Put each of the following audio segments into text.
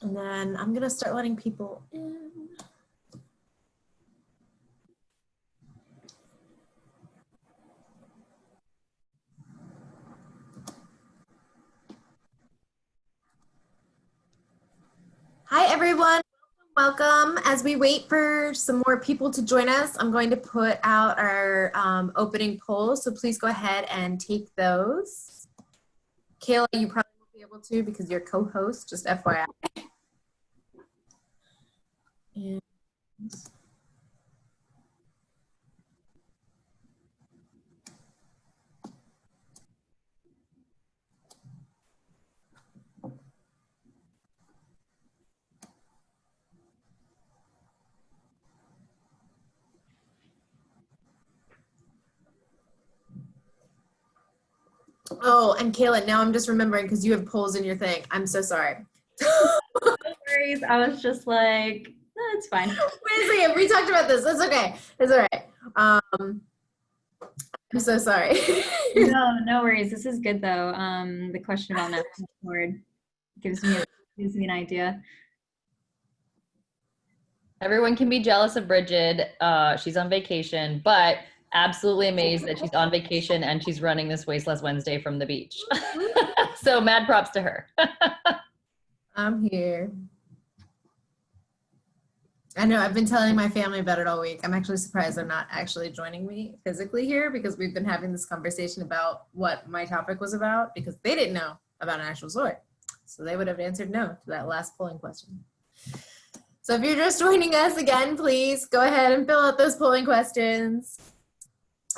And then I'm gonna start letting people in. Hi, everyone. Welcome. As we wait for some more people to join us, I'm going to put out our opening polls. So please go ahead and take those. Kayla, you probably won't be able to because you're co-host, just FYI. And oh, and Kayla, now I'm just remembering because you have polls in your thing. I'm so sorry. No worries. I was just like, it's fine. Wait a second. We talked about this. It's okay. It's all right. I'm so sorry. No worries. This is good though. The question about national board gives me an idea. Everyone can be jealous of Bridget. She's on vacation, but absolutely amazed that she's on vacation and she's running this Waste Less Wednesday from the beach. So mad props to her. I'm here. I know, I've been telling my family about it all week. I'm actually surprised they're not actually joining me physically here because we've been having this conversation about what my topic was about because they didn't know about national sword. So they would have answered no to that last polling question. So if you're just joining us again, please go ahead and fill out those polling questions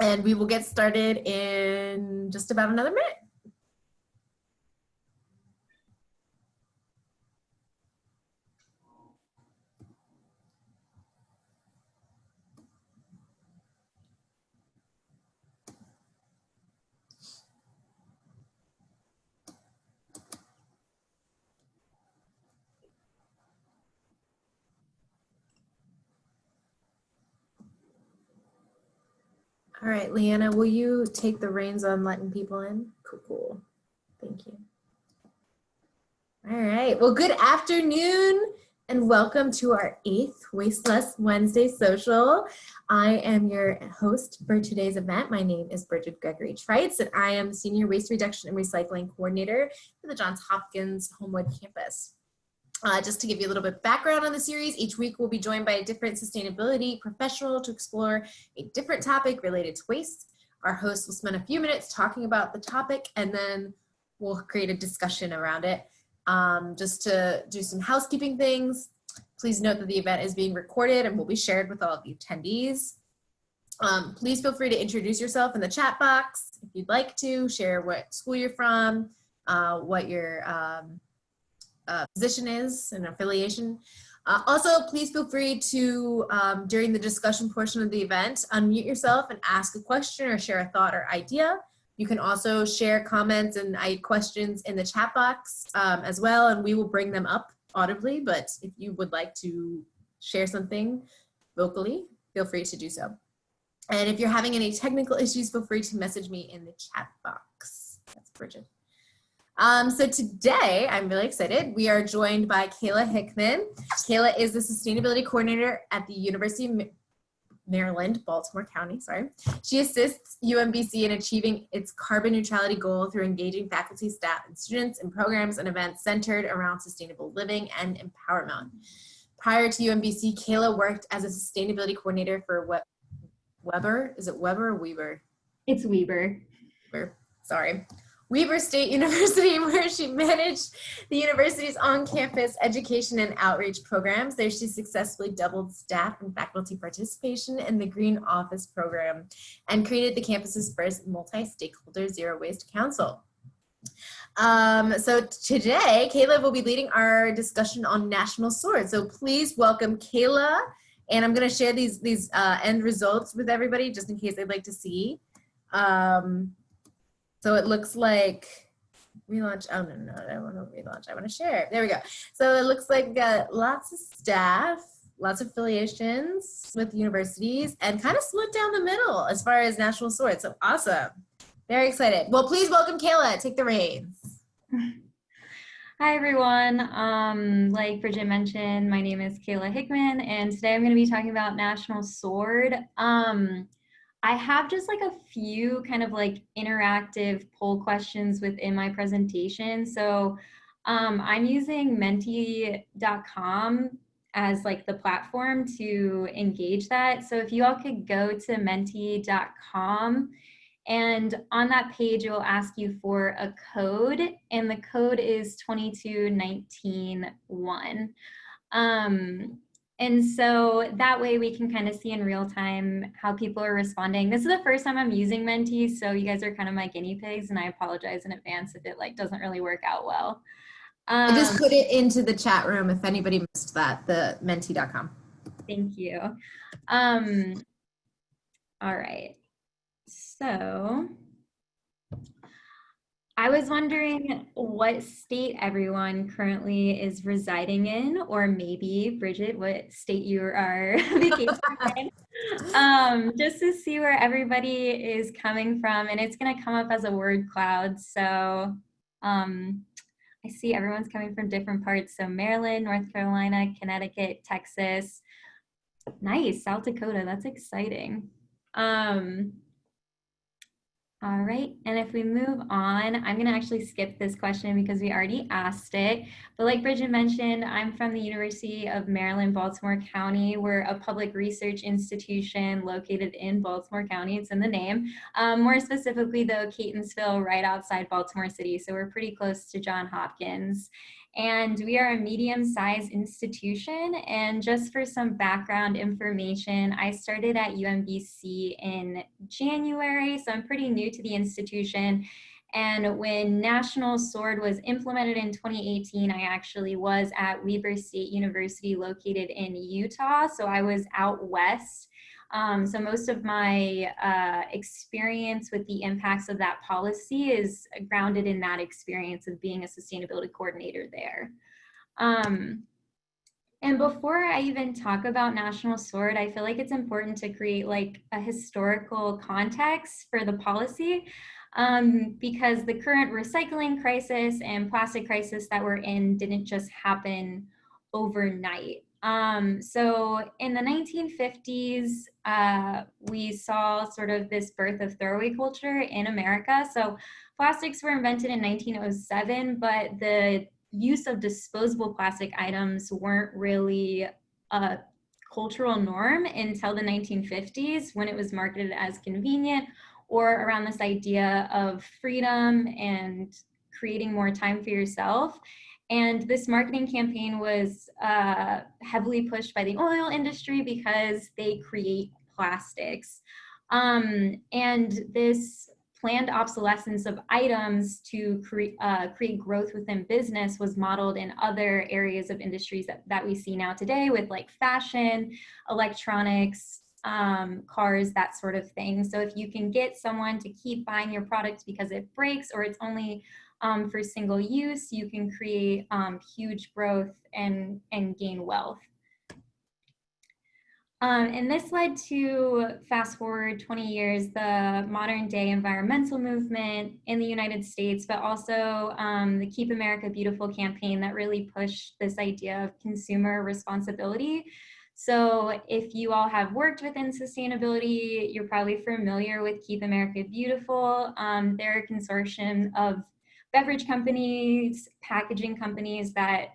and we will get started in just about another minute. All right, Leanna, will you take the reins on letting people in? Cool. Thank you. All right, well, good afternoon and welcome to our 8th Waste Less Wednesday social. I am your host for today's event. My name is Bridget Gregory Trites and I am the Senior Waste Reduction and Recycling Coordinator for the Johns Hopkins Homewood campus. Just to give you a little bit of background on the series, each week we'll be joined by a different sustainability professional to explore a different topic related to waste. Our host will spend a few minutes talking about the topic and then we'll create a discussion around it. Just to do some housekeeping things, please note that the event is being recorded and will be shared with all of the attendees. Please feel free to introduce yourself in the chat box if you'd like to, share what school you're from, what your position is and affiliation. Also, please feel free to, during the discussion portion of the event, unmute yourself and ask a question or share a thought or idea. You can also share comments and questions in the chat box as well, and we will bring them up audibly, but if you would like to share something vocally, feel free to do so. And if you're having any technical issues, feel free to message me in the chat box. That's Bridget. So today, I'm really excited. We are joined by Kayla Hickman. Kayla is the Sustainability Coordinator at the University of Maryland, Baltimore County, sorry. She assists UMBC in achieving its carbon neutrality goal through engaging faculty, staff, and students in programs and events centered around sustainable living and empowerment. Prior to UMBC, Kayla worked as a sustainability coordinator for Weber. Is it Weber or Weber? It's Weber. Weber, sorry. Weber State University, where she managed the university's on-campus education and outreach programs. There she successfully doubled staff and faculty participation in the Green Office program and created the campus's first multi-stakeholder zero waste council. So today, Kayla will be leading our discussion on national sword. So please welcome Kayla, and I'm gonna share these end results with everybody just in case they'd like to see. So it looks like relaunch. Oh, no, I don't want to relaunch. I want to share. There we go. So it looks like we got lots of staff, lots of affiliations with universities, and kind of split down the middle as far as national sword. So awesome. Very excited. Well, please welcome Kayla. Take the reins. Hi everyone. Like Bridget mentioned, my name is Kayla Hickman, and today I'm going to be talking about National Sword. I have just like a few kind of like interactive poll questions within my presentation. So I'm using menti.com as like the platform to engage that. So if you all could go to menti.com, and on that page, it will ask you for a code, and the code is 22191. And so that way we can kind of see in real time how people are responding. This is the first time I'm using Menti, so you guys are kind of my guinea pigs, and I apologize in advance if it like doesn't really work out well. I just put it into the chat room if anybody missed that, the menti.com. Thank you. All right. So I was wondering what state everyone currently is residing in, or maybe, Bridget, what state you are vacationing in, just to see where everybody is coming from. And it's going to come up as a word cloud. So I see everyone's coming from different parts. So Maryland, North Carolina, Connecticut, Texas. Nice, South Dakota. That's exciting. All right, and if we move on, I'm gonna actually skip this question because we already asked it. But like Bridget mentioned, I'm from the University of Maryland, Baltimore County. We're a public research institution located in Baltimore County. It's in the name. More specifically though, Catonsville, right outside Baltimore City. So we're pretty close to Johns Hopkins. And we are a medium-sized institution. And just for some background information, I started at UMBC in January, so I'm pretty new to the institution. And when National Sword was implemented in 2018, I actually was at Weber State University located in Utah. So I was out west. So most of my experience with the impacts of that policy is grounded in that experience of being a sustainability coordinator there. And before I even talk about National Sword, I feel like it's important to create like a historical context for the policy, because the current recycling crisis and plastic crisis that we're in didn't just happen overnight. So in the 1950s, we saw sort of this birth of throwaway culture in America. So plastics were invented in 1907, but the use of disposable plastic items weren't really a cultural norm until the 1950s, when it was marketed as convenient, or around this idea of freedom and creating more time for yourself. And this marketing campaign was heavily pushed by the oil industry because they create plastics. And this planned obsolescence of items to create growth within business was modeled in other areas of industries that we see now today, with like fashion, electronics, cars, that sort of thing. So if you can get someone to keep buying your product because it breaks or it's only for single use, you can create huge growth and gain wealth. And this led to, fast forward 20 years, the modern day environmental movement in the United States, but also the Keep America Beautiful campaign that really pushed this idea of consumer responsibility. So if you all have worked within sustainability, you're probably familiar with Keep America Beautiful. They're a consortium of beverage companies, packaging companies that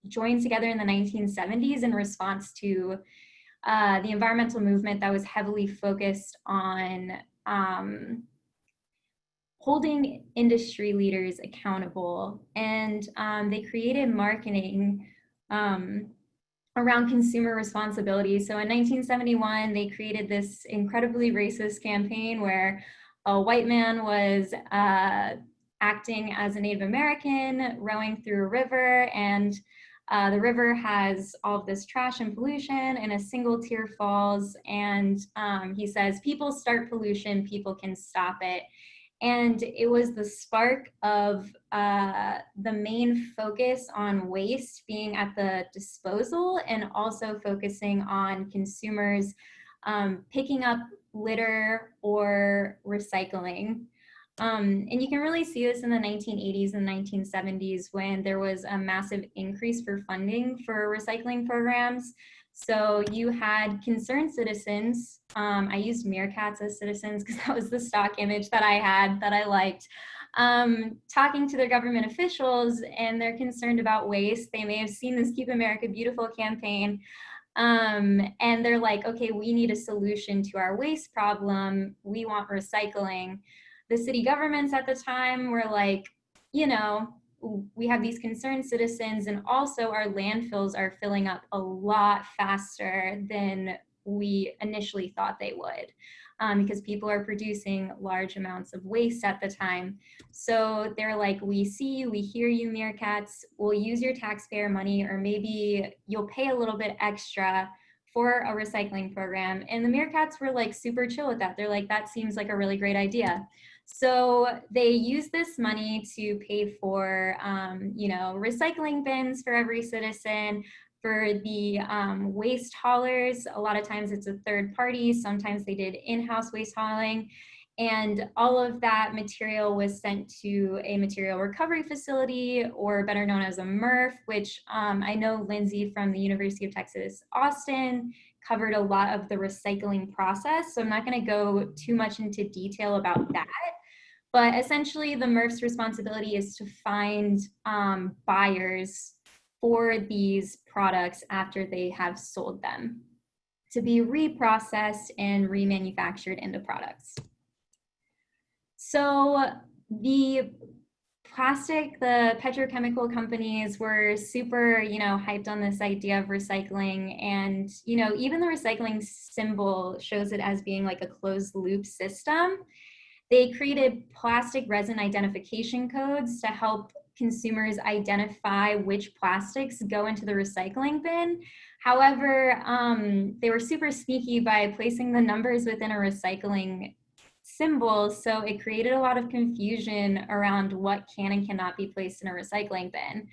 joined together in the 1970s in response to the environmental movement that was heavily focused on holding industry leaders accountable. And they created marketing around consumer responsibility. So in 1971, they created this incredibly racist campaign where a white man was acting as a Native American, rowing through a river, and the river has all of this trash and pollution, and a single tear falls, and he says, people start pollution, people can stop it. And it was the spark of the main focus on waste being at the disposal, and also focusing on consumers picking up litter or recycling. And you can really see this in the 1980s and 1970s when there was a massive increase for funding for recycling programs. So you had concerned citizens. I used meerkats as citizens because that was the stock image that I had that I liked. Talking to their government officials, and they're concerned about waste. They may have seen this Keep America Beautiful campaign, and they're like, okay, we need a solution to our waste problem. We want recycling. The city governments at the time were like, you know, we have these concerned citizens, and also our landfills are filling up a lot faster than we initially thought they would, because people are producing large amounts of waste at the time. So they're like, we see you, we hear you, meerkats, we'll use your taxpayer money, or maybe you'll pay a little bit extra for a recycling program. And the meerkats were like super chill with that. They're like, that seems like a really great idea. So they use this money to pay for, you know, recycling bins for every citizen, for the waste haulers. A lot of times it's a third party. Sometimes they did in-house waste hauling. And all of that material was sent to a material recovery facility, or better known as a MRF, which I know Lindsay from the University of Texas, Austin, covered a lot of the recycling process. So I'm not going to go too much into detail about that. But essentially, the MRF's responsibility is to find buyers for these products after they have sold them, to be reprocessed and remanufactured into products. So the petrochemical companies were super, you know, hyped on this idea of recycling. And, you know, even the recycling symbol shows it as being like a closed loop system. They created plastic resin identification codes to help consumers identify which plastics go into the recycling bin. However, they were super sneaky by placing the numbers within a recycling symbol, so it created a lot of confusion around what can and cannot be placed in a recycling bin.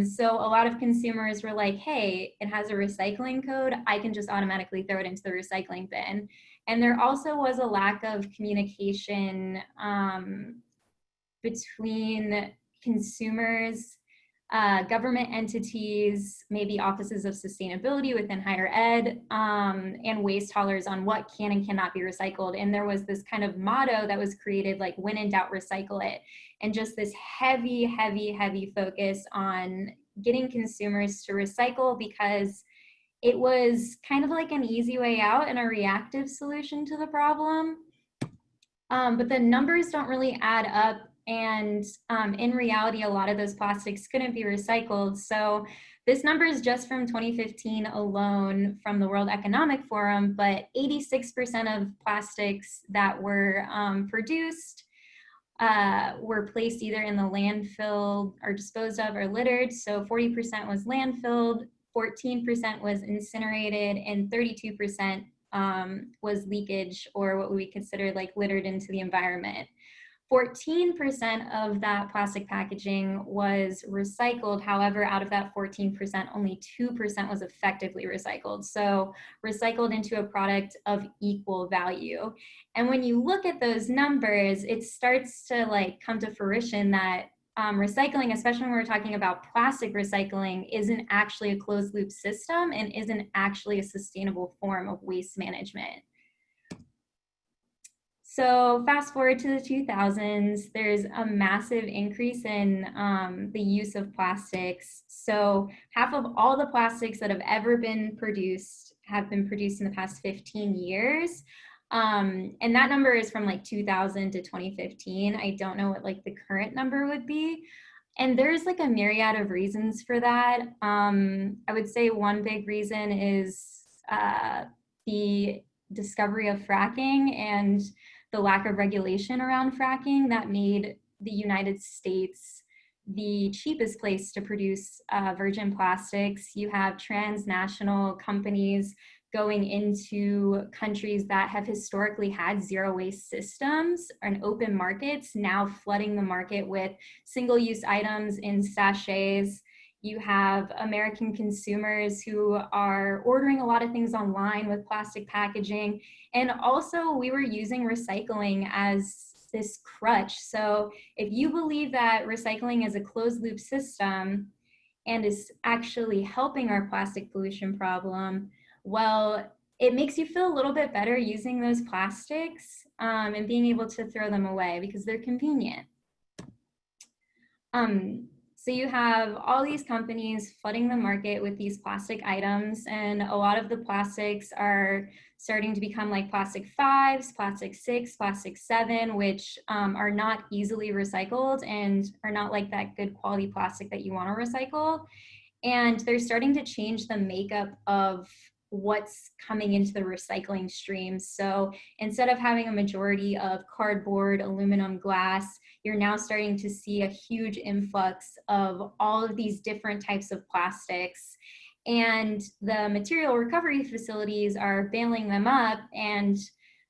So a lot of consumers were like, hey, it has a recycling code, I can just automatically throw it into the recycling bin. And there also was a lack of communication between consumers, government entities, maybe offices of sustainability within higher ed, and waste haulers on what can and cannot be recycled. And there was this kind of motto that was created, like, when in doubt, recycle it. And just this heavy, heavy, heavy focus on getting consumers to recycle, because it was kind of like an easy way out and a reactive solution to the problem. But the numbers don't really add up. And in reality, a lot of those plastics couldn't be recycled. So this number is just from 2015 alone from the World Economic Forum, but 86% of plastics that were produced were placed either in the landfill or disposed of or littered. So 40% was landfilled, 14% was incinerated, and 32% was leakage, or what we consider like littered into the environment. 14% of that plastic packaging was recycled. However, out of that 14%, only 2% was effectively recycled. So recycled into a product of equal value. And when you look at those numbers, it starts to like come to fruition that recycling, especially when we're talking about plastic recycling, isn't actually a closed loop system and isn't actually a sustainable form of waste management. So fast forward to the 2000s, there's a massive increase in the use of plastics. So half of all the plastics that have ever been produced have been produced in the past 15 years. And that number is from like 2000 to 2015. I don't know what like the current number would be. And there's like a myriad of reasons for that. I would say one big reason is the discovery of fracking and the lack of regulation around fracking that made the United States the cheapest place to produce virgin plastics. You have transnational companies going into countries that have historically had zero waste systems and open markets, now flooding the market with single-use items in sachets. You have American consumers who are ordering a lot of things online with plastic packaging. And also we were using recycling as this crutch. So if you believe that recycling is a closed loop system and is actually helping our plastic pollution problem, well, it makes you feel a little bit better using those plastics and being able to throw them away because they're convenient. So you have all these companies flooding the market with these plastic items, and a lot of the plastics are starting to become like plastic 5s, plastic 6, plastic 7, which are not easily recycled and are not like that good quality plastic that you want to recycle. And they're starting to change the makeup of what's coming into the recycling streams. So instead of having a majority of cardboard, aluminum, glass, you're now starting to see a huge influx of all of these different types of plastics. And the material recovery facilities are bailing them up, and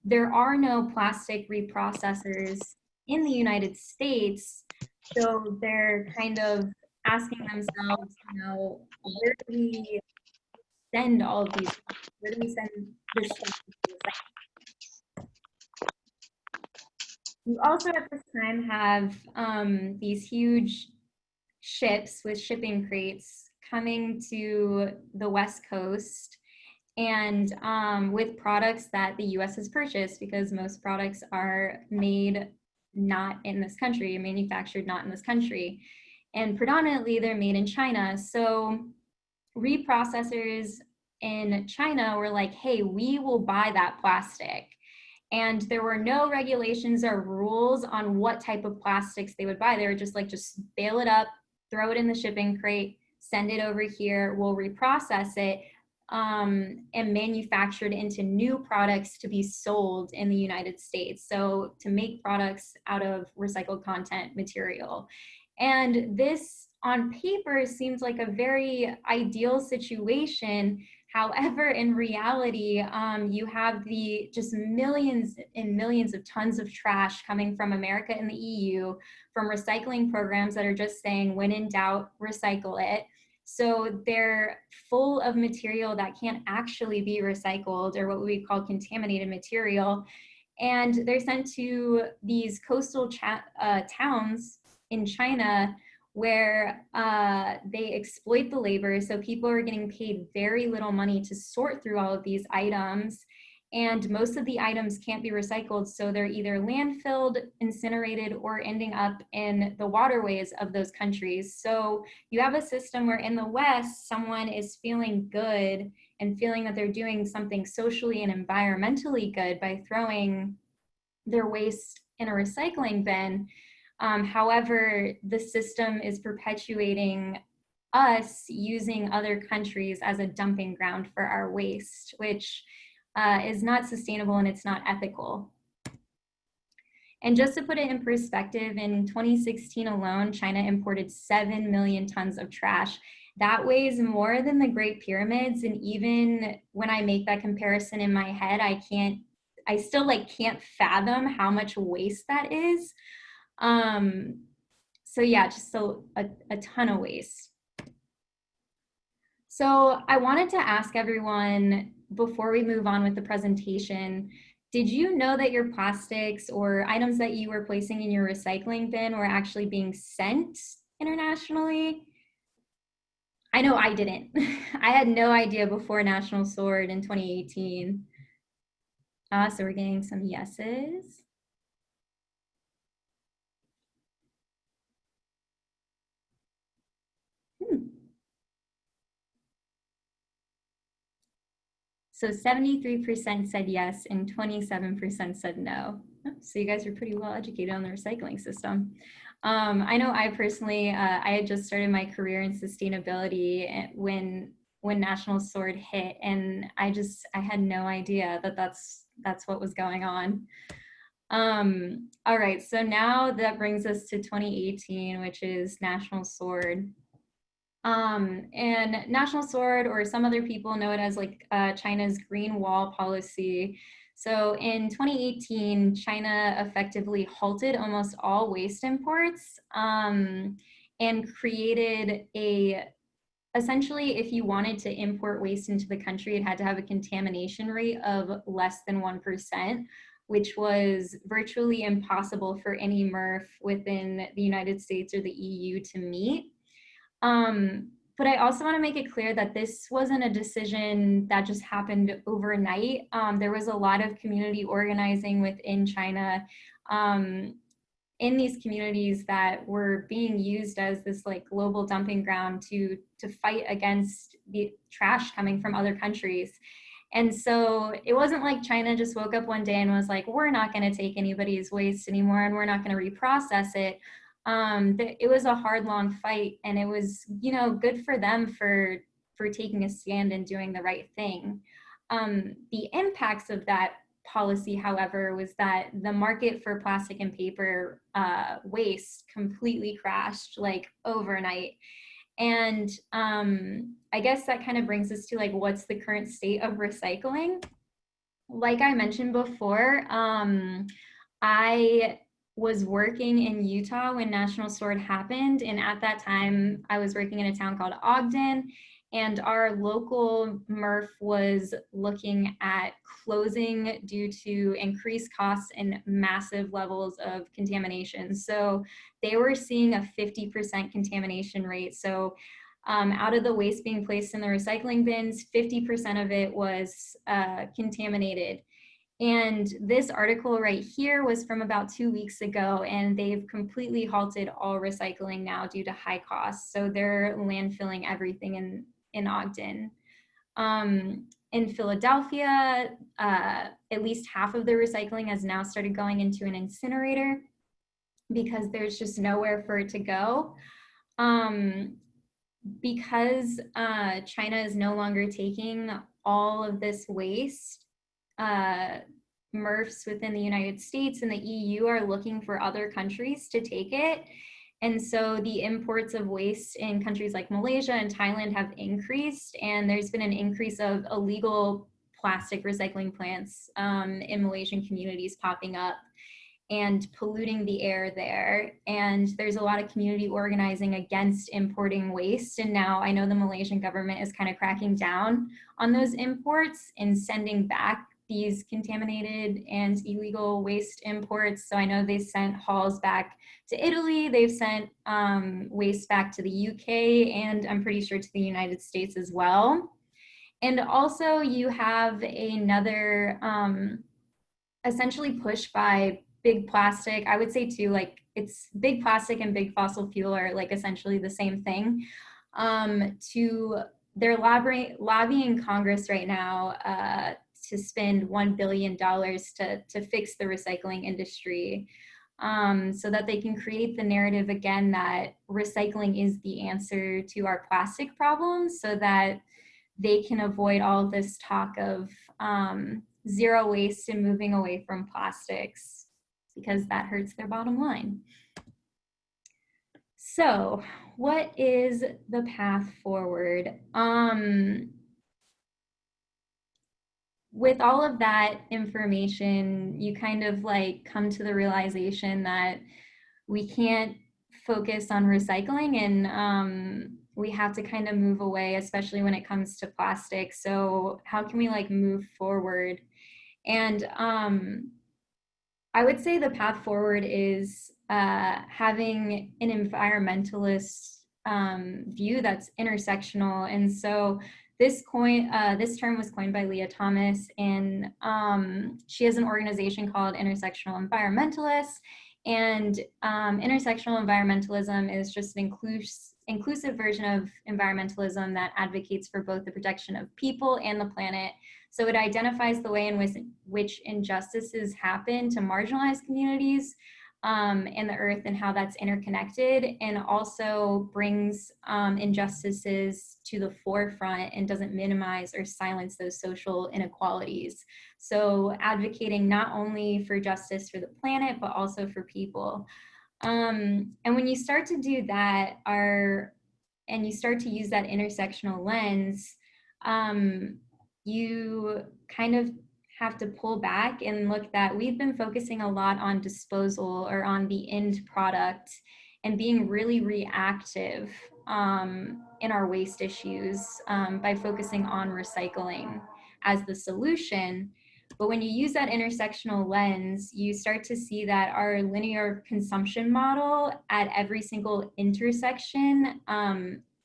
there are no plastic reprocessors in the United States. So they're kind of asking themselves, you know, where do we send all of these? Where do we send this stuff? You also at this time have these huge ships with shipping crates coming to the West Coast, and with products that the US has purchased, because most products are made not in this country, manufactured not in this country. And predominantly they're made in China. So reprocessors in China were like, hey, we will buy that plastic. And there were no regulations or rules on what type of plastics they would buy. They were just like, just bail it up, throw it in the shipping crate, send it over here, we'll reprocess it, and manufacture it into new products to be sold in the United States. So to make products out of recycled content material. And this on paper seems like a very ideal situation. However, in reality, you have the just millions and millions of tons of trash coming from America and the EU from recycling programs that are just saying, when in doubt, recycle it. So they're full of material that can't actually be recycled, or what we call contaminated material. And they're sent to these coastal towns in China where they exploit the labor. So people are getting paid very little money to sort through all of these items. And most of the items can't be recycled. So they're either landfilled, incinerated, or ending up in the waterways of those countries. So you have a system where in the West, someone is feeling good and feeling that they're doing something socially and environmentally good by throwing their waste in a recycling bin. However, the system is perpetuating us using other countries as a dumping ground for our waste, which is not sustainable and it's not ethical. And just to put it in perspective, in 2016 alone, China imported 7 million tons of trash. That weighs more than the Great Pyramids. And even when I make that comparison in my head, I still can't fathom how much waste that is. So yeah, just a ton of waste. So I wanted to ask everyone before we move on with the presentation, did you know that your plastics or items that you were placing in your recycling bin were actually being sent internationally? I know I didn't. I had no idea before National Sword in 2018. So we're getting some yeses. So 73% said yes and 27% said no. So you guys are pretty well educated on the recycling system. I know I personally, I had just started my career in sustainability when National Sword hit, and I had no idea that that's what was going on. All right, so now that brings us to 2018, which is National Sword. And National Sword, or some other people know it as China's Green Wall policy. So in 2018, China effectively halted almost all waste imports and created essentially, if you wanted to import waste into the country, it had to have a contamination rate of less than 1%, which was virtually impossible for any MRF within the United States or the EU to meet. But I also want to make it clear that this wasn't a decision that just happened overnight. There was a lot of community organizing within China in these communities that were being used as this like global dumping ground to fight against the trash coming from other countries. And so it wasn't like China just woke up one day and was like, we're not going to take anybody's waste anymore and we're not going to reprocess it. It was a hard, long fight, and it was, you know, good for them for taking a stand and doing the right thing. The impacts of that policy, however, was that the market for plastic and paper waste completely crashed like overnight. And I guess that kind of brings us to like, what's the current state of recycling? Like I mentioned before, I was working in Utah when National Sword happened. And at that time, I was working in a town called Ogden. And our local MRF was looking at closing due to increased costs and massive levels of contamination. So they were seeing a 50% contamination rate. So out of the waste being placed in the recycling bins, 50% of it was contaminated. And this article right here was from about 2 weeks ago, and they've completely halted all recycling now due to high costs. So they're landfilling everything in Ogden. In Philadelphia, at least half of the recycling has now started going into an incinerator because there's just nowhere for it to go. Because China is no longer taking all of this waste, MRFs within the United States and the EU are looking for other countries to take it. And so the imports of waste in countries like Malaysia and Thailand have increased, and there's been an increase of illegal plastic recycling plants in Malaysian communities popping up and polluting the air there. And there's a lot of community organizing against importing waste. And now I know the Malaysian government is kind of cracking down on those imports and sending back these contaminated and illegal waste imports. So I know they sent hauls back to Italy, they've sent waste back to the UK, and I'm pretty sure to the United States as well. And also you have another essentially push by big plastic. I would say too, like it's big plastic and big fossil fuel are like essentially the same thing. They're lobbying Congress right now to spend $1 billion to fix the recycling industry, so that they can create the narrative again that recycling is the answer to our plastic problems, so that they can avoid all this talk of zero waste and moving away from plastics, because that hurts their bottom line. So what is the path forward? With all of that information, you kind of like come to the realization that we can't focus on recycling, and we have to kind of move away, especially when it comes to plastic. So how can we like move forward? And I would say the path forward is having an environmentalist view that's intersectional. And so this term was coined by Leah Thomas, and she has an organization called Intersectional Environmentalists. And intersectional environmentalism is just an inclusive version of environmentalism that advocates for both the protection of people and the planet. So it identifies the way in which injustices happen to marginalized communities and the earth, and how that's interconnected, and also brings injustices to the forefront and doesn't minimize or silence those social inequalities. So advocating not only for justice for the planet, but also for people. And when you start to do that, and you start to use that intersectional lens, you kind of have to pull back and look that we've been focusing a lot on disposal or on the end product and being really reactive in our waste issues by focusing on recycling as the solution. But when you use that intersectional lens, you start to see that our linear consumption model at every single intersection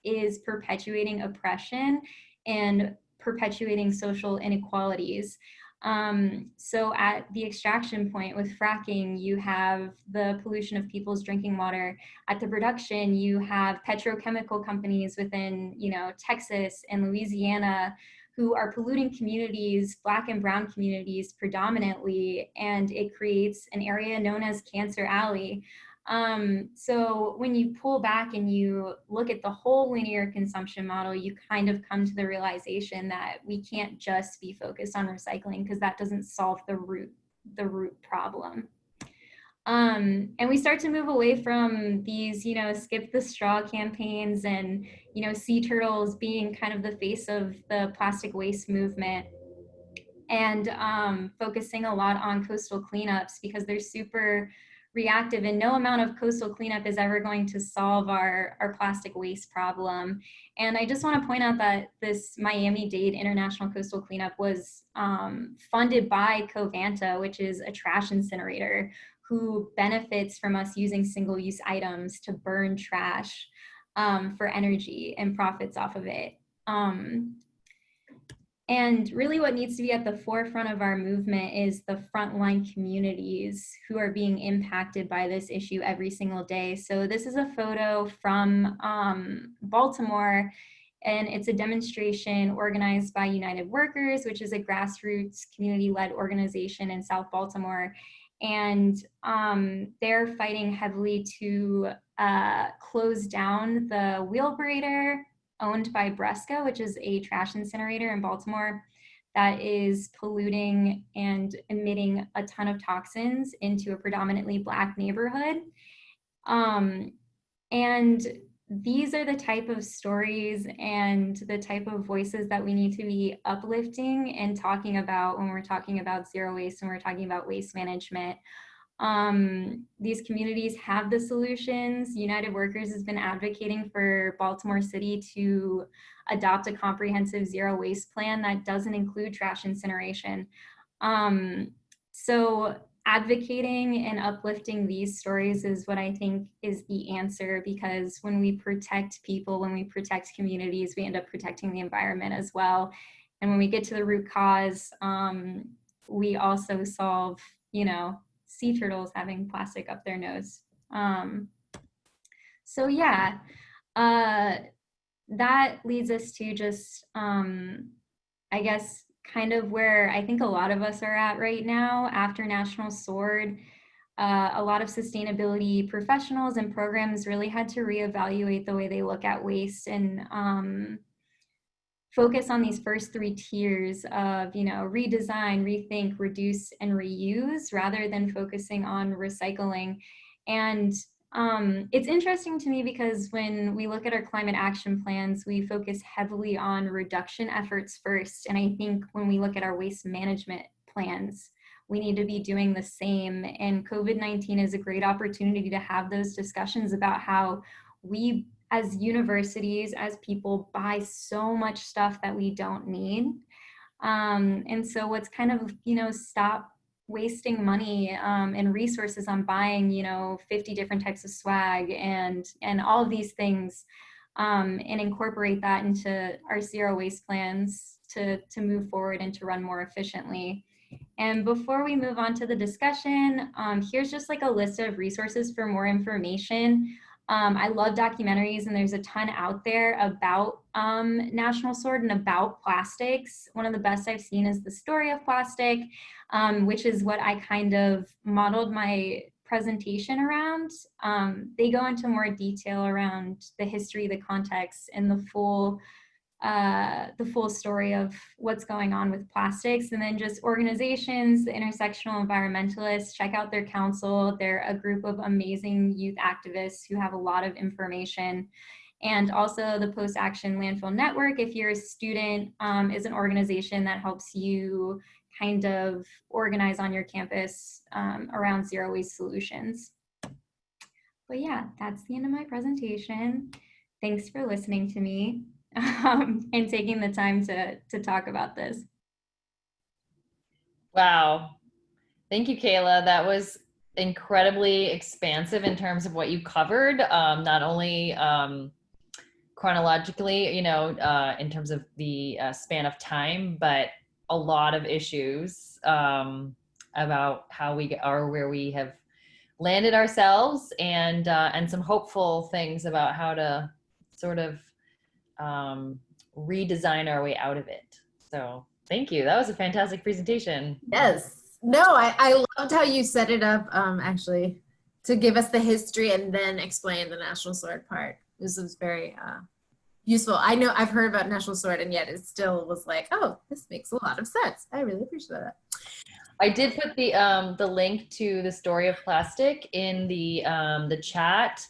is perpetuating oppression and perpetuating social inequalities. So at the extraction point with fracking, you have the pollution of people's drinking water. At the production, you have petrochemical companies within, you know, Texas and Louisiana who are polluting communities, Black and brown communities predominantly, and it creates an area known as Cancer Alley. So when you pull back and you look at the whole linear consumption model, you kind of come to the realization that we can't just be focused on recycling because that doesn't solve the root problem. And we start to move away from these, you know, skip the straw campaigns and, you know, sea turtles being kind of the face of the plastic waste movement, and focusing a lot on coastal cleanups because they're super reactive, and no amount of coastal cleanup is ever going to solve our plastic waste problem. And I just want to point out that this Miami-Dade International Coastal Cleanup was funded by Covanta, which is a trash incinerator who benefits from us using single-use items to burn trash for energy and profits off of it. And really what needs to be at the forefront of our movement is the frontline communities who are being impacted by this issue every single day. So this is a photo from Baltimore, and it's a demonstration organized by United Workers, which is a grassroots community-led organization in South Baltimore. And they're fighting heavily to close down the Wheelbrader owned by Bresco, which is a trash incinerator in Baltimore that is polluting and emitting a ton of toxins into a predominantly Black neighborhood. And these are the type of stories and the type of voices that we need to be uplifting and talking about when we're talking about zero waste and we're talking about waste management. These communities have the solutions. United Workers has been advocating for Baltimore City to adopt a comprehensive zero waste plan that doesn't include trash incineration. So advocating and uplifting these stories is what I think is the answer, because when we protect people, when we protect communities, we end up protecting the environment as well. And when we get to the root cause, we also solve, you know, sea turtles having plastic up their nose. So yeah, that leads us to just, I guess, kind of where I think a lot of us are at right now after National Sword. A lot of sustainability professionals and programs really had to reevaluate the way they look at waste and focus on these first three tiers of, you know, redesign, rethink, reduce, and reuse, rather than focusing on recycling. And it's interesting to me because when we look at our climate action plans, we focus heavily on reduction efforts first. And I think when we look at our waste management plans, we need to be doing the same. And COVID-19 is a great opportunity to have those discussions about how we, as universities, as people, buy so much stuff that we don't need. And so let's kind of, you know, stop wasting money and resources on buying, you know, 50 different types of swag and all of these things, and incorporate that into our zero waste plans to move forward and to run more efficiently. And before we move on to the discussion, here's just like a list of resources for more information. I love documentaries, and there's a ton out there about National Sword and about plastics. One of the best I've seen is The Story of Plastic, which is what I kind of modeled my presentation around. They go into more detail around the history, the context, and the full story of what's going on with plastics. And then just organizations, the Intersectional Environmentalists, check out their council. They're a group of amazing youth activists who have a lot of information. And also the Post-Action Landfill Network, if you're a student, is an organization that helps you kind of organize on your campus around zero waste solutions. But yeah, that's the end of my presentation. Thanks for listening to me. And taking the time to talk about this. Wow. Thank you, Kayla. That was incredibly expansive in terms of what you covered, not only chronologically, in terms of the span of time, but a lot of issues about how we are where we have landed ourselves, and some hopeful things about how to sort of redesign our way out of it. So thank you. That was a fantastic presentation. Yes. No, I loved how you set it up, actually, to give us the history and then explain the National Sword part. This was very useful. I know I've heard about National Sword, and yet it still was like, oh, this makes a lot of sense. I really appreciate that. I did put the link to the story of plastic in the chat.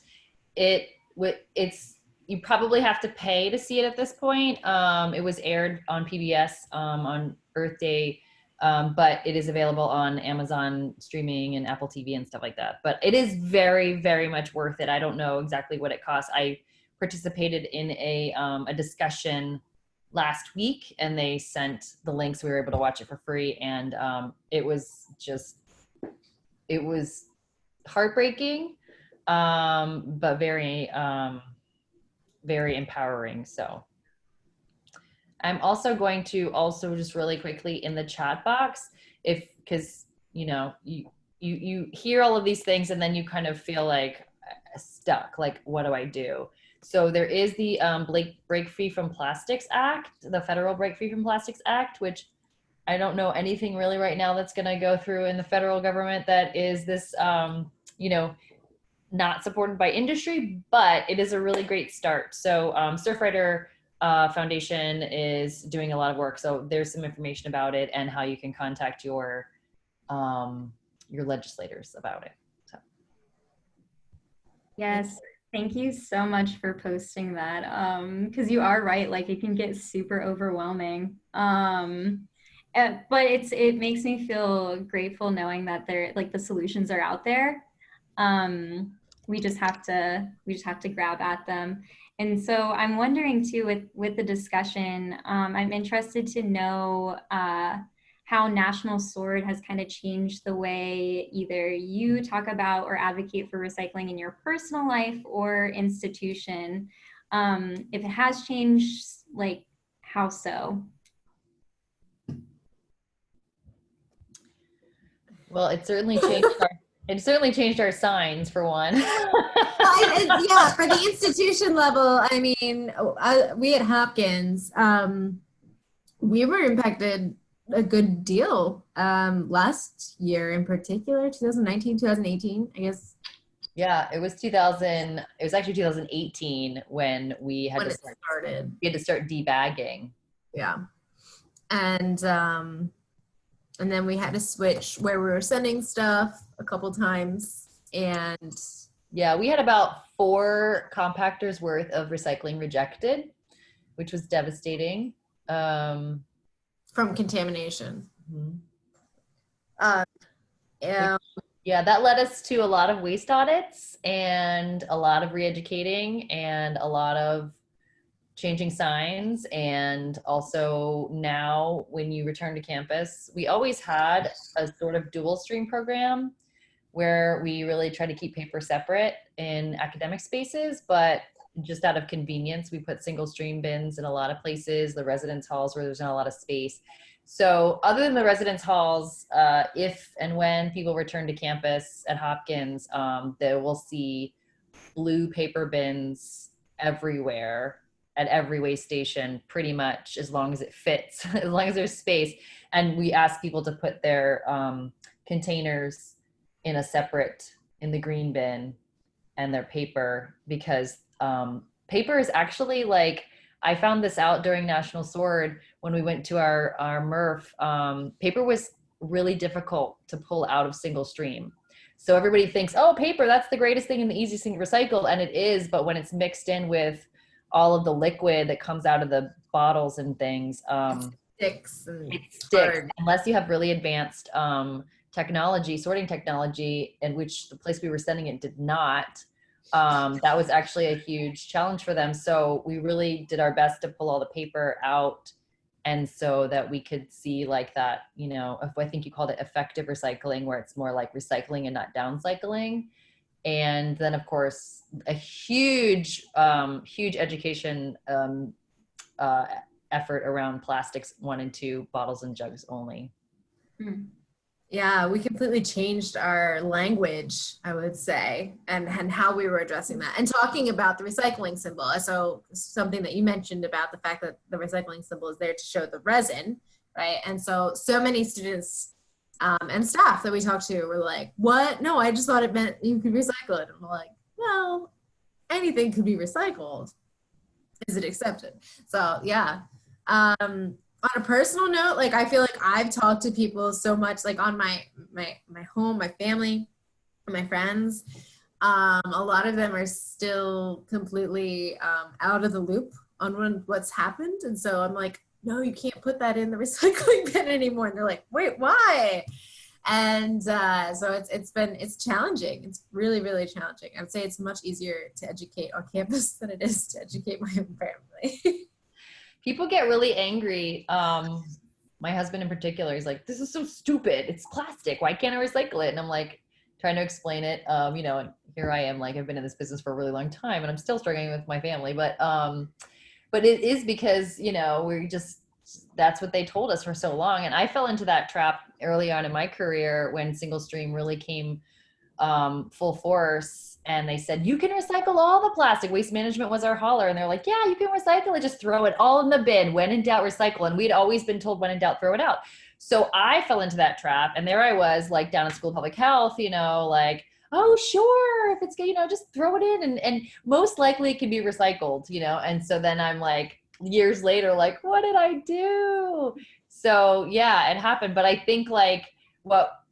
It's you probably have to pay to see it at this point. It was aired on PBS on Earth Day, but it is available on Amazon streaming and Apple TV and stuff like that. But it is very, very much worth it. I don't know exactly what it costs. I participated in a discussion last week, and they sent the links. We were able to watch it for free, and it was heartbreaking, but very very empowering. So I'm also going to just really quickly in the chat box, because you hear all of these things and then you kind of feel like stuck, like what do I do? So there is the Break Free from Plastics Act, the Federal Break Free from Plastics Act, which I don't know anything really right now that's going to go through in the federal government that is this, not supported by industry, but it is a really great start. So Surfrider Foundation is doing a lot of work. So there's some information about it and how you can contact your legislators about it. So. Yes. Thank you so much for posting that. Because you are right, like it can get super overwhelming. But it makes me feel grateful knowing that the solutions are out there. We just have to grab at them. And so I'm wondering too, with the discussion, I'm interested to know how National Sword has kind of changed the way either you talk about or advocate for recycling in your personal life or institution. If it has changed, like how so? Well, it certainly changed our signs, for one. Yeah, for the institution level, I mean, we at Hopkins, we were impacted a good deal last year in particular, 2019, 2018, I guess. Yeah, it was actually 2018 when we had to start debagging. Yeah. And then we had to switch where we were sending stuff a couple times. And yeah, we had about 4 compactors worth of recycling rejected, which was devastating. From contamination. Mm-hmm. Yeah, that led us to a lot of waste audits and a lot of re-educating and a lot of changing signs. And also now when you return to campus, we always had a sort of dual stream program where we really try to keep paper separate in academic spaces, but just out of convenience, we put single stream bins in a lot of places, the residence halls where there's not a lot of space. So other than the residence halls, if and when people return to campus at Hopkins, they will see blue paper bins everywhere at every waste station, pretty much, as long as it fits, as long as there's space. And we ask people to put their containers in the green bin, and their paper, because paper is actually, like, I found this out during National Sword when we went to our MRF. Paper was really difficult to pull out of single stream. So everybody thinks, oh, paper, that's the greatest thing and the easiest thing to recycle. And it is, but when it's mixed in with all of the liquid that comes out of the bottles and things, it sticks. Unless you have really advanced sorting technology, in which the place we were sending it did not. That was actually a huge challenge for them. So we really did our best to pull all the paper out And so that we could see like that, you know, if I think you called it effective recycling, where it's more like recycling and not downcycling. And then of course, a huge, huge education effort around plastics 1 and 2, bottles and jugs only. Yeah, we completely changed our language, I would say, and how we were addressing that and talking about the recycling symbol. So something that you mentioned about the fact that the recycling symbol is there to show the resin, right? And so many students and staff that we talked to were like, what? No, I just thought it meant you could recycle it. And we're like, well, anything could be recycled. Is it accepted? So yeah. On a personal note, like I feel like I've talked to people so much, like on my home, my family, my friends. A lot of them are still completely out of the loop on what's happened, and so I'm like, no, you can't put that in the recycling bin anymore. And they're like, wait, why? And so it's challenging. It's really, really challenging. I'd say it's much easier to educate on campus than it is to educate my own family. People get really angry. My husband in particular is like, this is so stupid. It's plastic. Why can't I recycle it? And I'm like, trying to explain it. You know, and here I am, like I've been in this business for a really long time and I'm still struggling with my family. But it is because, you know, that's what they told us for so long. And I fell into that trap early on in my career when single stream really came full force. And they said, you can recycle all the plastic. Waste management was our holler. And they're like, yeah, you can recycle it. Just throw it all in the bin. When in doubt, recycle. And we'd always been told when in doubt, throw it out. So I fell into that trap. And there I was like down at School of Public Health, you know, like, oh, sure. If it's, you know, just throw it in and most likely it can be recycled, you know? And so then I'm like years later, like, what did I do? So yeah, it happened. But I think like what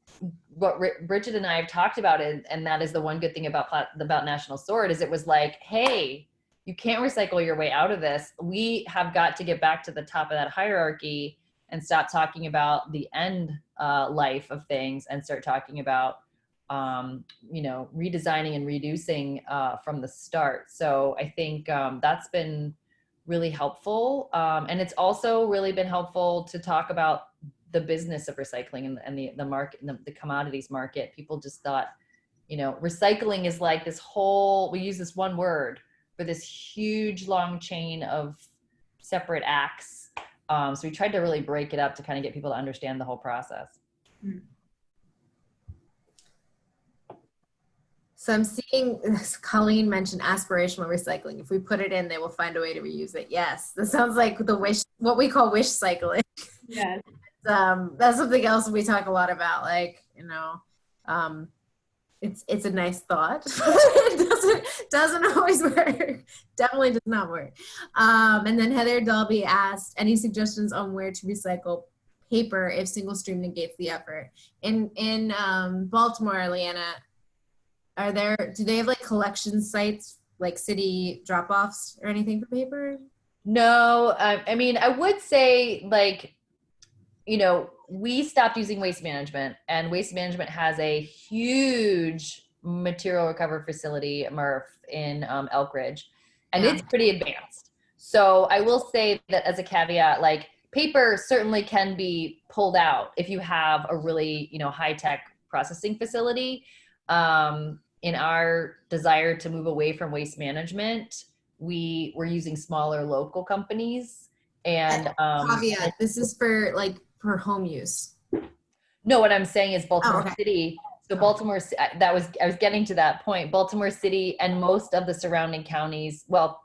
Bridget and I have talked about it, and that is the one good thing about National Sword, is it was like, hey, you can't recycle your way out of this. We have got to get back to the top of that hierarchy and stop talking about the end life of things and start talking about, you know, redesigning and reducing from the start. So I think that's been really helpful. And it's also really been helpful to talk about the business of recycling and the market, the commodities market. People just thought, you know, recycling is like this whole, we use this one word for this huge long chain of separate acts. So we tried to really break it up to kind of get people to understand the whole process. So I'm seeing Colleen mentioned aspirational recycling. If we put it in, they will find a way to reuse it. Yes, that sounds like what we call wish cycling. Yes. That's something else we talk a lot about. Like, you know, it's a nice thought. It doesn't always work. Definitely does not work. And then Heather Dalby asked, any suggestions on where to recycle paper if single stream negates the effort? In Baltimore, Leanna, do they have like collection sites, like city drop-offs or anything for paper? No, I mean, I would say like, you know, we stopped using Waste Management, and Waste Management has a huge material recovery facility, MRF, in Elk Ridge, and it's pretty advanced. So I will say that as a caveat, like paper certainly can be pulled out if you have a really, you know, high-tech processing facility. In our desire to move away from Waste Management, we were using smaller local companies. And caveat, this is for home use. No, what I'm saying is Baltimore okay. City. So Baltimore, I was getting to that point. Baltimore City and most of the surrounding counties. Well,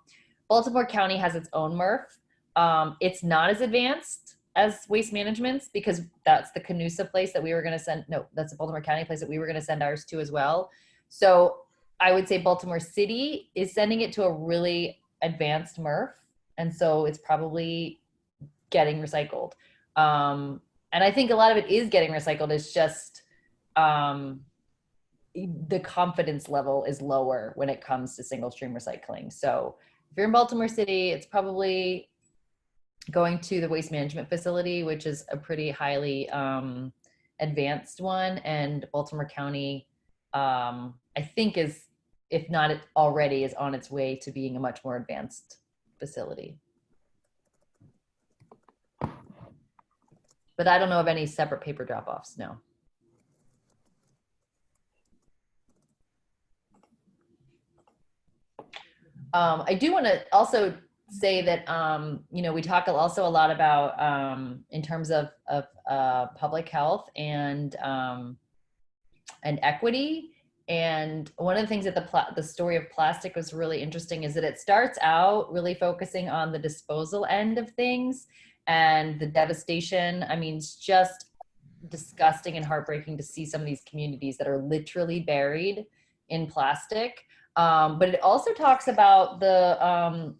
Baltimore County has its own MRF. It's not as advanced as Waste Management's because that's the Canusa place that we were going to send. No, that's the Baltimore County place that we were going to send ours to as well. So I would say Baltimore City is sending it to a really advanced MRF. And so it's probably getting recycled. And I think a lot of it is getting recycled. It's just the confidence level is lower when it comes to single stream recycling. So if you're in Baltimore City, it's probably going to the waste management facility, which is a pretty highly advanced one. And Baltimore County, I think is, if not it already, is on its way to being a much more advanced facility. But I don't know of any separate paper drop-offs, no. I do want to also say that, you know, we talk also a lot about, in terms of public health and equity. And one of the things that the story of plastic was really interesting is that it starts out really focusing on the disposal end of things and the devastation. I mean, it's just disgusting and heartbreaking to see some of these communities that are literally buried in plastic. But it also talks about the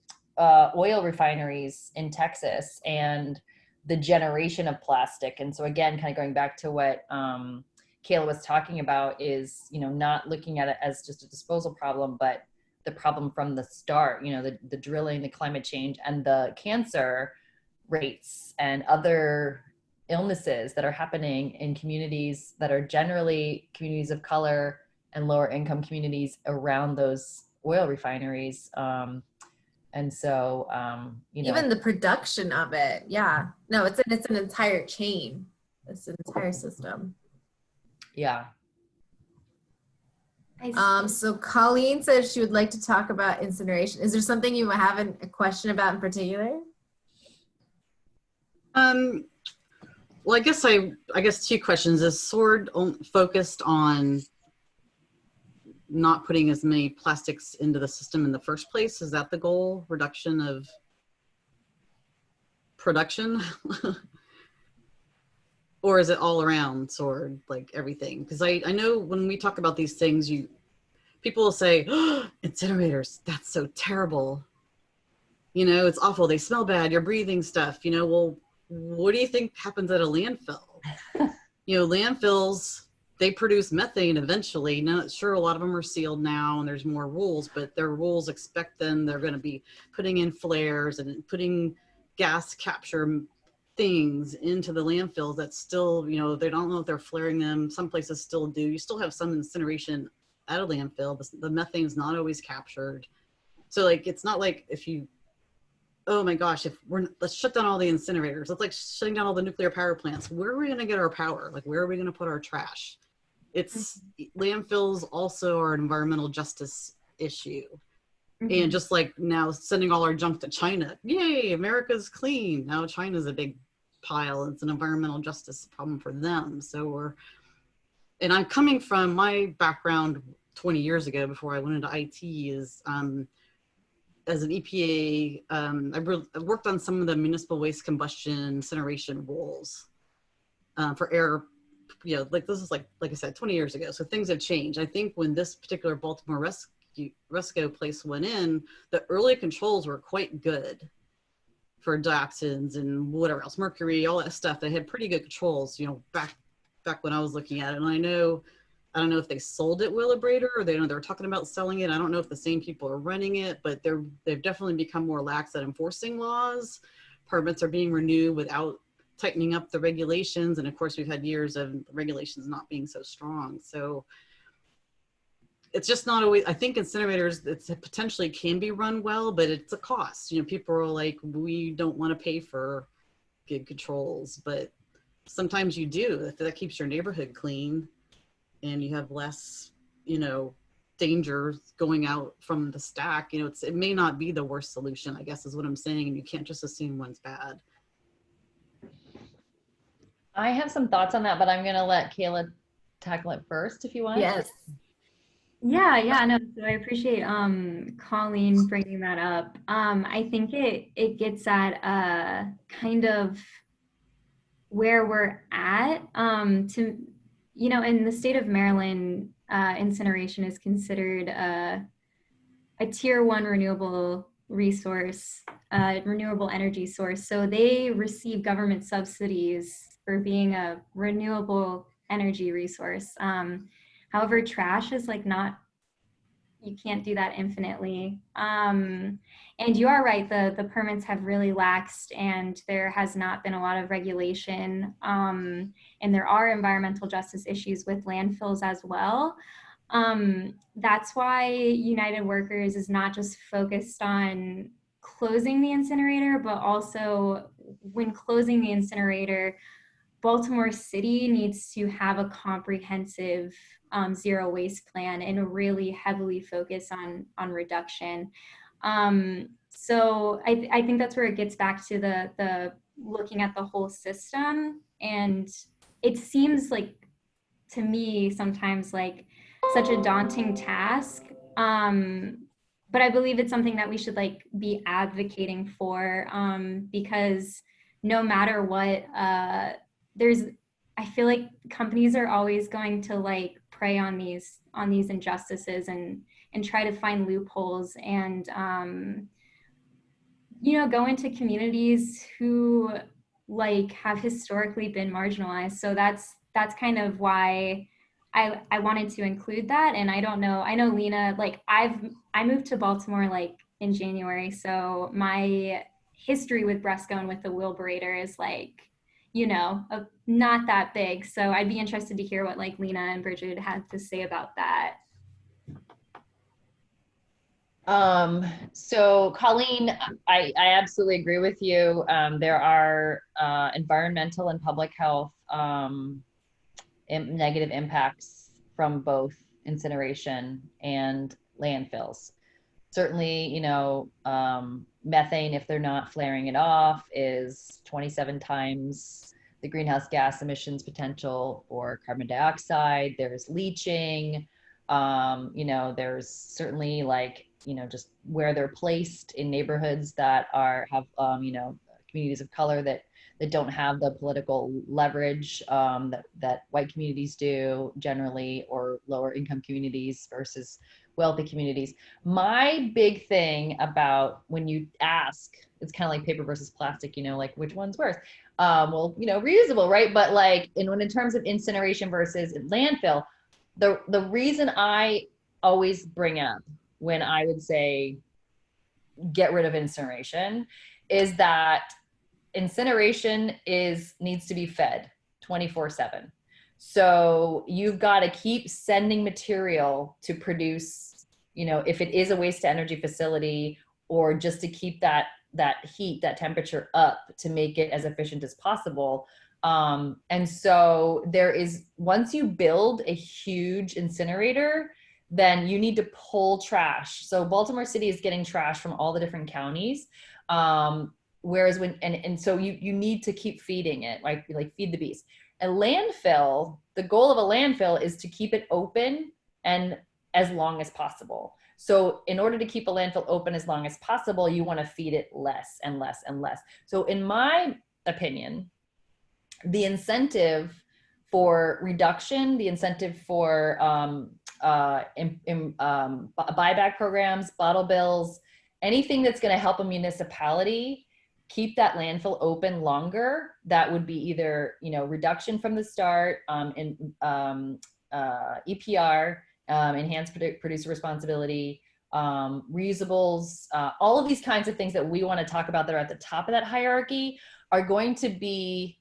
oil refineries in Texas and the generation of plastic. And so again, kind of going back to what Kayla was talking about is, you know, not looking at it as just a disposal problem, but the problem from the start, you know, the drilling, the climate change, and the cancer rates and other illnesses that are happening in communities that are generally communities of color and lower income communities around those oil refineries. And so, you know, even the production of it. Yeah, no, it's an entire chain. It's an entire system. yeah. So Colleen says she would like to talk about incineration. Is there something you have a question about in particular? Well, I guess two questions. Is SWORD focused on not putting as many plastics into the system in the first place? Is that the goal? Reduction of production? Or is it all around SWORD, like everything? Because I know when we talk about these things, people will say, oh, incinerators, that's so terrible. You know, it's awful. They smell bad. You're breathing stuff. You know, well, what do you think happens at a landfill? You know, landfills, they produce methane eventually. Now, sure, a lot of them are sealed now and there's more rules, but their rules expect them, they're going to be putting in flares and putting gas capture things into the landfills that still, you know, they don't know if they're flaring them. Some places still do. You still have some incineration at a landfill. The methane is not always captured. So like, it's not like if you, oh my gosh, let's shut down all the incinerators. It's like shutting down all the nuclear power plants. Where are we going to get our power? Like, where are we going to put our trash? It's landfills also are an environmental justice issue. Mm-hmm. And just like now sending all our junk to China, yay, America's clean. Now China's a big pile. It's an environmental justice problem for them. So and I'm coming from my background 20 years ago before I went into IT is, as an EPA, I worked on some of the municipal waste combustion incineration rules for air, you know, like this is like I said, 20 years ago. So things have changed. I think when this particular Baltimore Resco place went in, the early controls were quite good for dioxins and whatever else, mercury, all that stuff. They had pretty good controls, you know, back when I was looking at it. And I don't know if they sold it Wheelabrator or they were talking about selling it. I don't know if the same people are running it, but they've definitely become more lax at enforcing laws. Permits are being renewed without tightening up the regulations. And of course, we've had years of regulations not being so strong. So it's just not always, I think incinerators, it potentially can be run well, but it's a cost. You know, people are like, we don't want to pay for good controls, but sometimes you do. If that keeps your neighborhood clean and you have less, you know, danger going out from the stack, you know, it may not be the worst solution, I guess is what I'm saying. And you can't just assume one's bad. I have some thoughts on that, but I'm going to let Kayla tackle it first if you want. Yes. Yeah, no, so I appreciate Colleen bringing that up. I think it gets at kind of where we're at. You know, in the state of Maryland, incineration is considered a tier 1 renewable resource, renewable energy source. So they receive government subsidies for being a renewable energy resource. However, trash is like you can't do that infinitely. And you are right, the permits have really laxed and there has not been a lot of regulation. And there are environmental justice issues with landfills as well. That's why United Workers is not just focused on closing the incinerator, but also when closing the incinerator, Baltimore City needs to have a comprehensive zero waste plan and really heavily focus on reduction. So I think that's where it gets back to the looking at the whole system. And it seems like, to me, sometimes like such a daunting task. But I believe it's something that we should like be advocating for, because no matter what, I feel like companies are always going to like prey on these injustices and try to find loopholes and go into communities who like have historically been marginalized. So that's kind of why I wanted to include that. And I don't know, I know Lena, like I moved to Baltimore like in January. So my history with Bresco and with the Wheelberator is like, not that big. So I'd be interested to hear what like Lena and Bridget had to say about that. So Colleen, I absolutely agree with you. There are environmental and public health negative impacts from both incineration and landfills. Certainly, methane, if they're not flaring it off, is 27 times the greenhouse gas emissions potential for carbon dioxide. There's leaching. There's certainly like, just where they're placed in neighborhoods that have communities of color that don't have the political leverage that white communities do generally, or lower income communities versus wealthy communities. My big thing about when you ask, it's kind of like paper versus plastic, like which one's worse? Reusable, right? But like in terms of incineration versus landfill, the reason I always bring up when I would say get rid of incineration is that incineration needs to be fed 24/7. So you've got to keep sending material to produce, if it is a waste to energy facility, or just to keep that heat, that temperature up to make it as efficient as possible. And so once you build a huge incinerator, then you need to pull trash. So Baltimore City is getting trash from all the different counties. Whereas so you need to keep feeding it, like feed the beast. A landfill, the goal of a landfill is to keep it open and as long as possible. So in order to keep a landfill open as long as possible, you want to feed it less and less and less. So in my opinion, the incentive for reduction, the incentive for buyback programs, bottle bills, anything that's going to help a municipality keep that landfill open longer, that would be either, reduction from the start, EPR, enhanced producer responsibility, reusables, all of these kinds of things that we want to talk about that are at the top of that hierarchy are going to be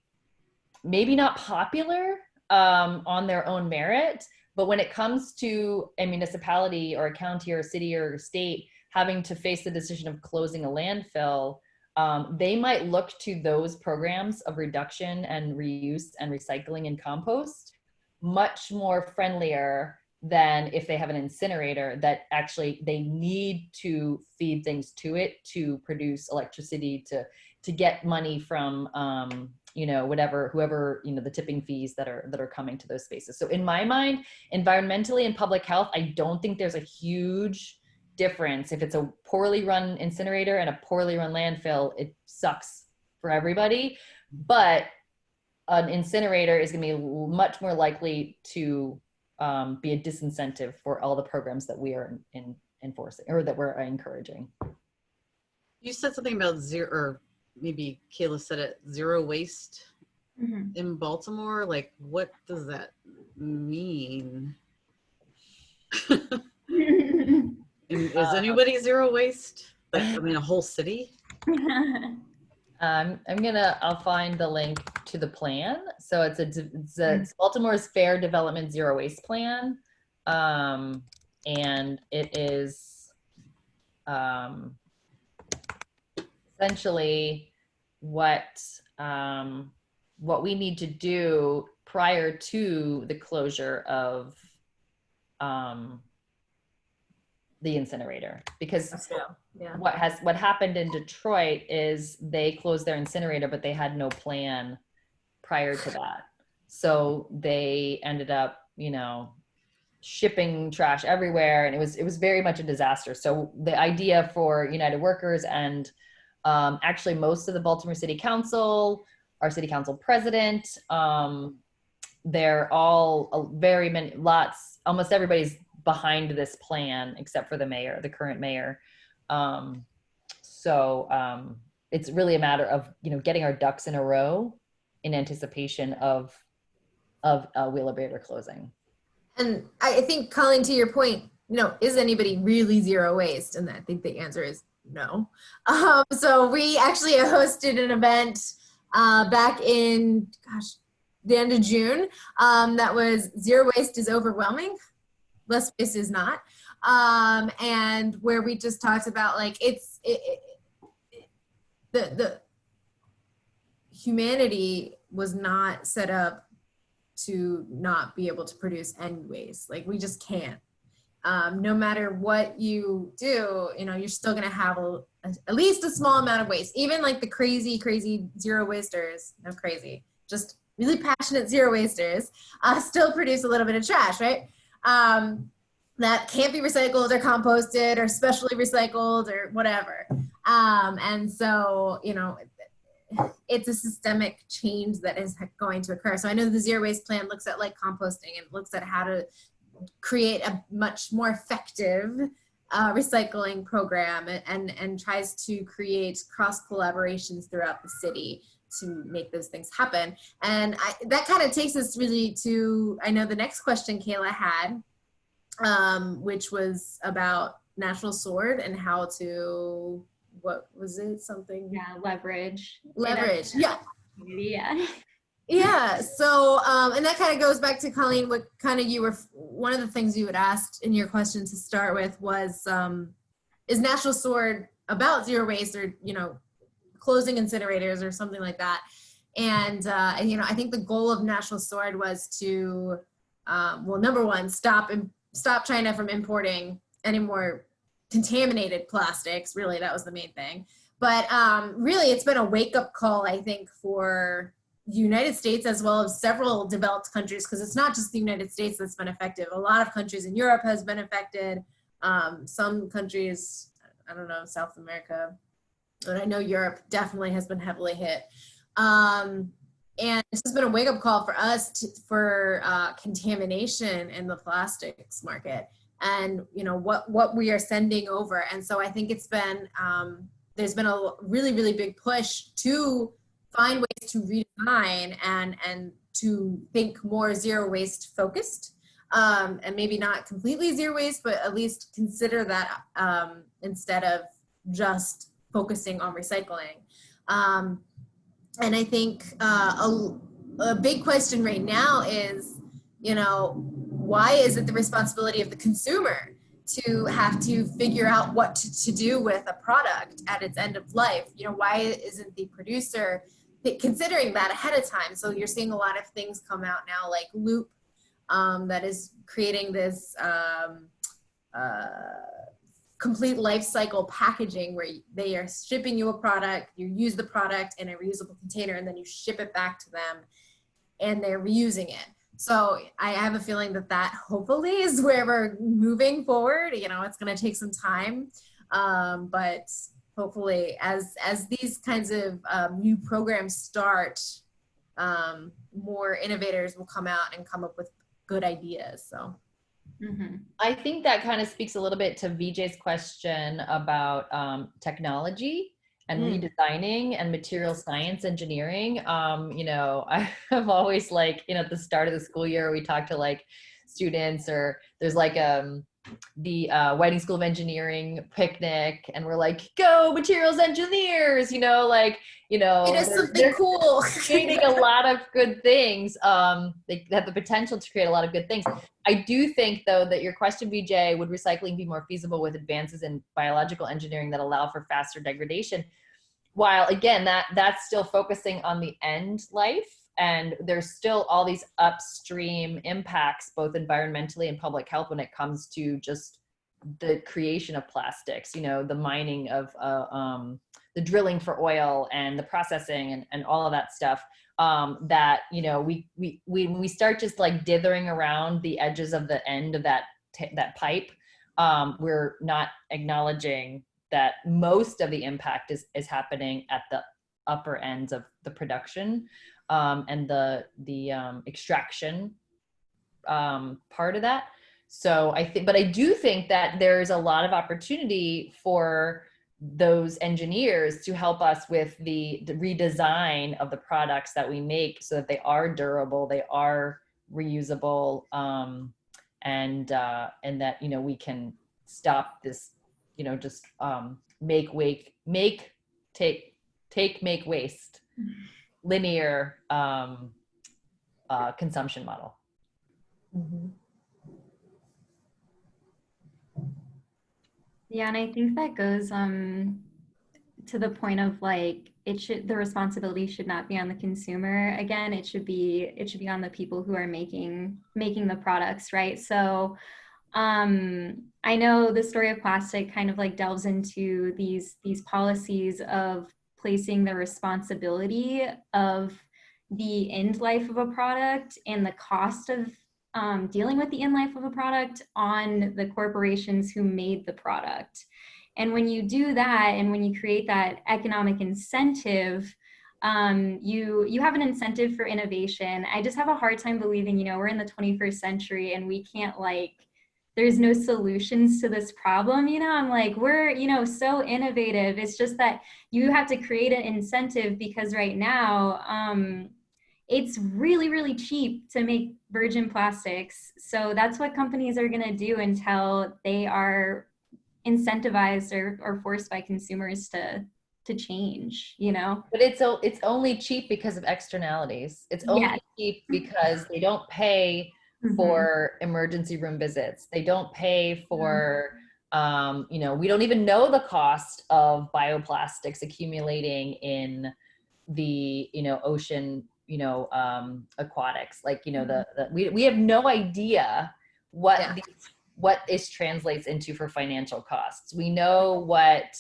maybe not popular on their own merit, but when it comes to a municipality or a county or a city or a state having to face the decision of closing a landfill, they might look to those programs of reduction and reuse and recycling and compost much more friendlier than if they have an incinerator that actually they need to feed things to it to produce electricity, to get money from whoever the tipping fees that are coming to those spaces. So in my mind, environmentally and public health, I don't think there's a huge difference. If it's a poorly run incinerator and a poorly run landfill, it sucks for everybody. But an incinerator is going to be much more likely to be a disincentive for all the programs that we are enforcing or that we're encouraging. You said something about zero, or maybe Kayla said it, zero waste in Baltimore. Like, what does that mean? Is anybody zero waste? Like, I mean, a whole city? I'll find the link to the plan. So it's Baltimore's Fair Development Zero Waste Plan. And it is essentially what what we need to do prior to the closure of the incinerator, because what happened in Detroit is they closed their incinerator, but they had no plan prior to that. So they ended up, shipping trash everywhere, and it was very much a disaster. So the idea for United Workers and actually most of the Baltimore City Council, our city council president, they're all almost everybody's behind this plan except for the current mayor. So it's really a matter of, getting our ducks in a row in anticipation of Wheelabrator closing. And I think, Colleen, to your point, is anybody really zero waste? And I think the answer is no. So we actually hosted an event back in, the end of June, that was Zero Waste is Overwhelming, Less Waste is Not. And where we just talked about, like, the humanity was not set up to not be able to produce any waste. Like, we just can't. No matter what you do, you're still gonna have at least a small amount of waste. Even like the crazy zero wasters, just really passionate zero wasters, still produce a little bit of trash, right? That can't be recycled or composted or specially recycled or whatever. And so, it's a systemic change that is going to occur. So I know the zero waste plan looks at like composting and looks at how to create a much more effective recycling program and tries to create cross collaborations throughout the city to make those things happen. And that kind of takes us really to, I know the next question Kayla had, which was about National Sword and how to, what was it? Something? Yeah, leverage. Yeah. Yeah. So, and that kind of goes back to Colleen, what kind of one of the things you had asked in your question to start with was, is National Sword about zero waste or, closing incinerators or something like that? And I think the goal of National Sword was to, number one, stop China from importing any more contaminated plastics. Really, that was the main thing. But really, it's been a wake-up call, I think, for the United States as well as several developed countries, because it's not just the United States that's been affected. A lot of countries in Europe has been affected. Some countries, I don't know, South America, but I know Europe definitely has been heavily hit. And this has been a wake-up call for us for contamination in the plastics market and what we are sending over. And so I think it's been there's been a really, really big push to find ways to redesign and to think more zero waste focused, and maybe not completely zero waste, but at least consider that instead of just focusing on recycling. And I think a big question right now is, why is it the responsibility of the consumer to have to figure out what to do with a product at its end of life? Why isn't the producer considering that ahead of time? So you're seeing a lot of things come out now, like Loop, that is creating this complete life cycle packaging where they are shipping you a product, you use the product in a reusable container, and then you ship it back to them and they're reusing it. So I have a feeling that hopefully is where we're moving forward. It's going to take some time, but hopefully as these kinds of new programs start, more innovators will come out and come up with good ideas. So. Mm-hmm. I think that kind of speaks a little bit to Vijay's question about technology and redesigning and material science engineering. I have always at the start of the school year, we talk to students, or there's the Whiting School of Engineering picnic, and we're like, go materials engineers, it is something cool. Creating a lot of good things. They have the potential to create a lot of good things. I do think, though, that your question, Vijay, would recycling be more feasible with advances in biological engineering that allow for faster degradation? While again, that's still focusing on the end life And there's still all these upstream impacts, both environmentally and public health, when it comes to just the creation of plastics, you know, the mining of, the drilling for oil and the processing and all of that stuff. That, you know, we start just like dithering around the edges of the end of that pipe. We're not acknowledging that most of the impact is happening at the upper ends of the production and the extraction part of that. So I do think that there's a lot of opportunity for those engineers to help us with the redesign of the products that we make so that they are durable, they are reusable, and that, you know, we can stop this, you know, just make waste linear consumption model. Mm-hmm. Yeah, and I think that goes to the point of like the responsibility should not be on the consumer. Again, it should be on the people who are making the products, right? So I know the story of plastic kind of like delves into these policies of placing the responsibility of the end life of a product and the cost of dealing with the end life of a product on the corporations who made the product. And when you do that, and when you create that economic incentive, you have an incentive for innovation. I just have a hard time believing, you know, we're in the 21st century and we can't there's no solutions to this problem. You know, I'm like, we're, you know, so innovative. It's just that you have to create an incentive because right now, it's really, really cheap to make virgin plastics. So that's what companies are going to do until they are incentivized or forced by consumers to change, you know? But it's only cheap because of externalities. It's only cheap because they don't pay for emergency room visits. They don't pay for, you know, we don't even know the cost of bioplastics accumulating in the, you know, ocean, you know, aquatics. Like, you know, we have no idea what this translates into for financial costs. We know what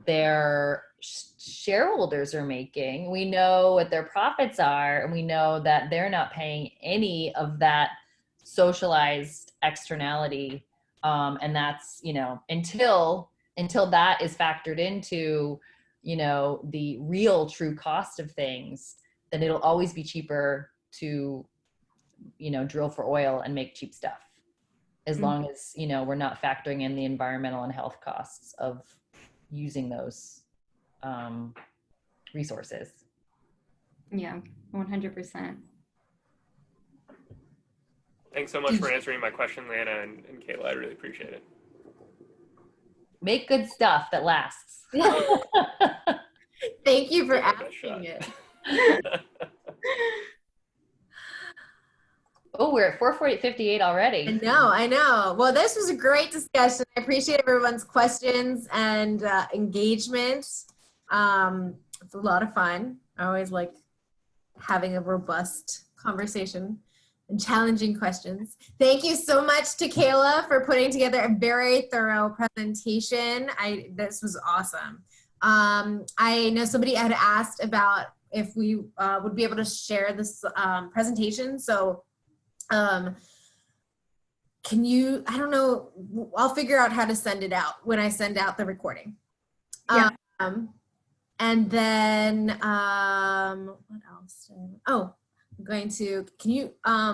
their shareholders are making. We know what their profits are, and we know that they're not paying any of that socialized externality. And that's, you know, until that is factored into, you know, the real true cost of things, then it'll always be cheaper to, you know, drill for oil and make cheap stuff, as long as, you know, we're not factoring in the environmental and health costs of using those resources. Yeah, 100%. Thanks so much for answering my question, Lana and Kayla. I really appreciate it. Make good stuff that lasts. Thank you for asking it. Oh, we're at 4:58 already. I know. Well, this was a great discussion. I appreciate everyone's questions and engagement. It's a lot of fun. I always like having a robust conversation and challenging questions. Thank you so much to Kayla for putting together a very thorough presentation. This was awesome. I know somebody had asked about if we would be able to share this presentation. So can you, I don't know, I'll figure out how to send it out when I send out the recording. Yeah. And then, what else? Oh, I'm going to, can you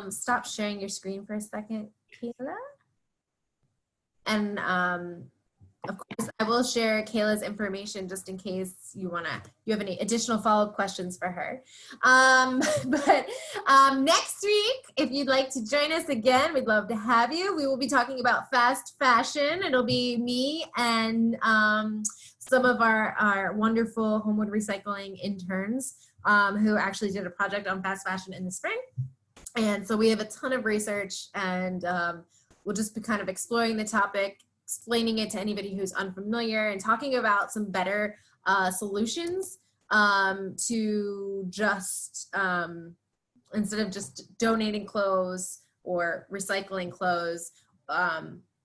stop sharing your screen for a second, Kayla? And of course, I will share Kayla's information just in case you have any additional follow-up questions for her. But next week, if you'd like to join us again, we'd love to have you. We will be talking about fast fashion. It'll be me and some of our wonderful Homewood Recycling interns who actually did a project on fast fashion in the spring. And so we have a ton of research, and we'll just be kind of exploring the topic, explaining it to anybody who's unfamiliar, and talking about some better solutions to just instead of just donating clothes or recycling clothes,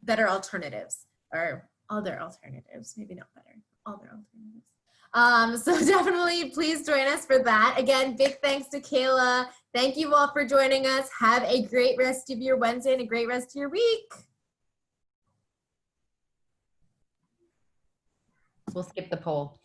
better alternatives or other alternatives, maybe not better, other alternatives. So definitely please join us for that. Again, big thanks to Kayla. Thank you all for joining us. Have a great rest of your Wednesday and a great rest of your week. We'll skip the poll.